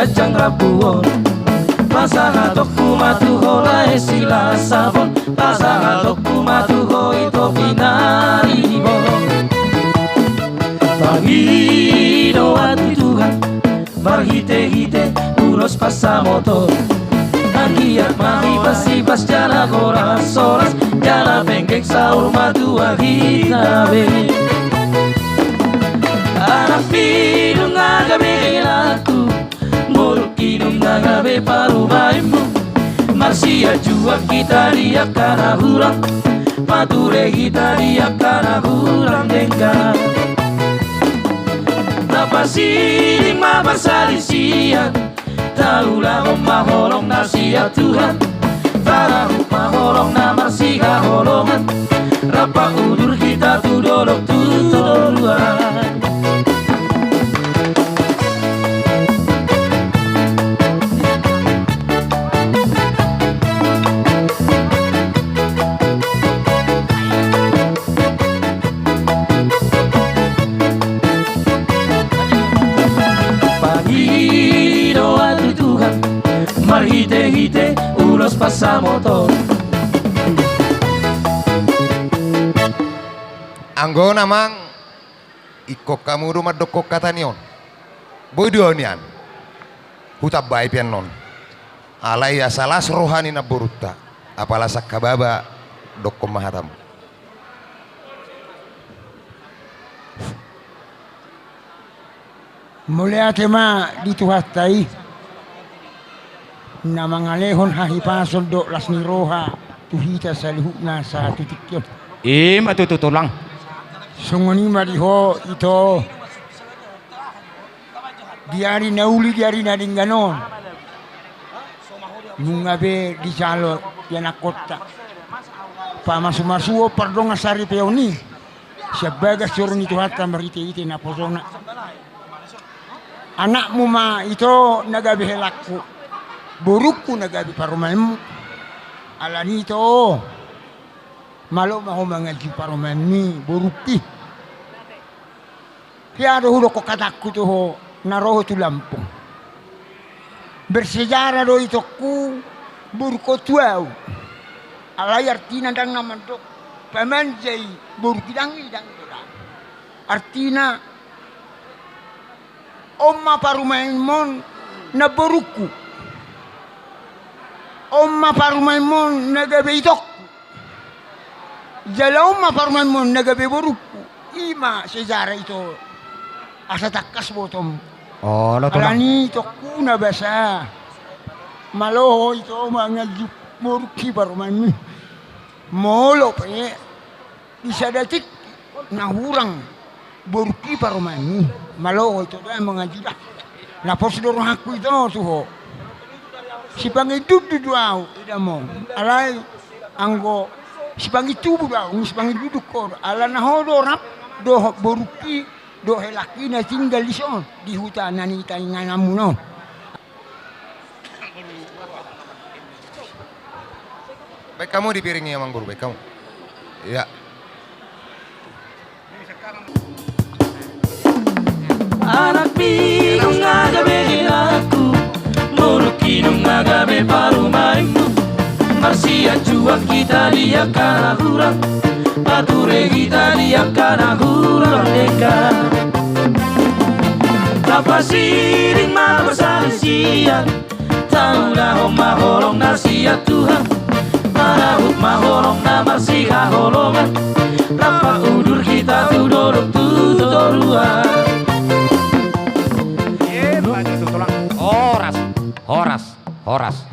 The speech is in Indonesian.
gajang rabuon pasangan toku matu hola sila sabon pasangan toku matu ho itu binari bon pagi doa Tuhan marhite-hite ulos pasamoto Agiat mari bas jala horas soras jala bengkek sahur madu ahitabe anak pidung agabe aku muruk hidung agabe parubaimu marsia jua kita dia kana hurang mature kita dia kana hurang dengka napasi lima bersalisian taulah mahorong nasihat Tuhan para mahorong na marsiha holongan rapa udur kita tudolok tutoluan hite-hite ulos pasamoto anggo namang ikok kamu rumah dokok katanion boydionian hutab baik pian non alai asalas rohani na buruta apalah sakababa dokko mahatam mulai tema dituhatai na mga lehon hahipasol do lasni roha tuhita sa lihuna sa titikyon matututo lang sungoni mariho ito diari nauli diari na rin ganon nung gabi di salo yan akota pamasumasuo pardong asari peoni siya bagas suron ito hata marite-ite na posona anak mo ma ito nagabihelaku burukku nagabi parumanmu ala nito malo maho mengaji parumanmi burukti hiado hulo ko katakku to ho naroho tu Lampung bersejarah do itu ku burko tuau alai artina dang naman do pamanjai burkidang idang artina omma parumanmon na burukku Omma parumaimon nagabe itok jala omma parumaimon nagabe burukku ima sejarah itu asa takkas botom alani tokku na basa maloho itu mga buruki parumaimon molo pe bisa datik nahurang buruki parumaimon maloho itu da mga jida na posdoro hakku itu tuh si pangidud duduaw idamo alay anggo si pangitubu daw si pangiduduk ko ala na hodo rap do boruki do helaki na tinggal di son di hutan na nita nga namuno baik kamu dipiringi emang guru baik kamu ya anak pinung agabe aku Kinung agabe parumaimu marsia jua kita dia kana hurang pature kita dia kana hurang deka tapasiring mabasalisian taulah mahorong nasihat Tuhan marahut mahorong na marsiha holongan rapa udur kita tudorok tutoruan Horas